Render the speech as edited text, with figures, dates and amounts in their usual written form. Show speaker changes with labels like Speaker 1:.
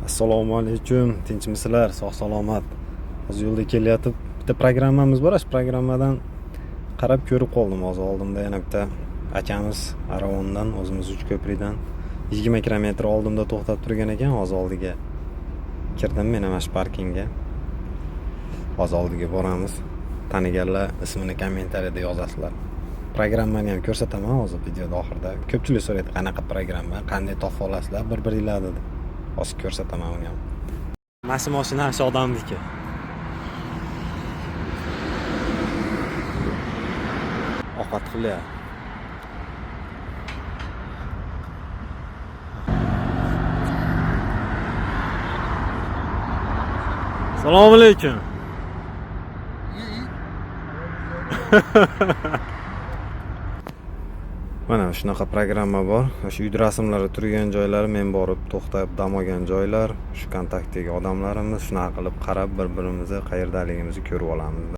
Speaker 1: Assalomu alaykum, tinchmisizlar, sog' salomat. Hozir yo'lda kelyapib, bitta programmamiz bor, shu programmadan qarab ko'rib qoldim. Hozir oldimda yana bitta akamiz Aravondan, o'zimiz Uchko'prikdan 20 kilometr oldimda to'xtab turgan ekan. Hozir oldiga kirdim men ham shu parkingga. Hozir oldiga boramiz. Taniganlar ismini kommentariyada yozasizlar. Programmani ham ko'rsataman hozir videoda oxirida. Ko'pchilik so'raydi, qanaqa programma, qanday topib olasizlar, bir-biringlar dedi. Hozir ko'rsataman uni ham. Mana mashina shu odamniki. Ovqat qilyapti. Assalomu alaykum. Mana shunaqa programma bor. Shu uy rasmlari turgan joylari, men borib to'xtab dam olgan joylar, shu kontaktdagi odamlarimiz shunaqa qilib qarab bir-birimizni qayerdaligimizni ko'rib olamiz.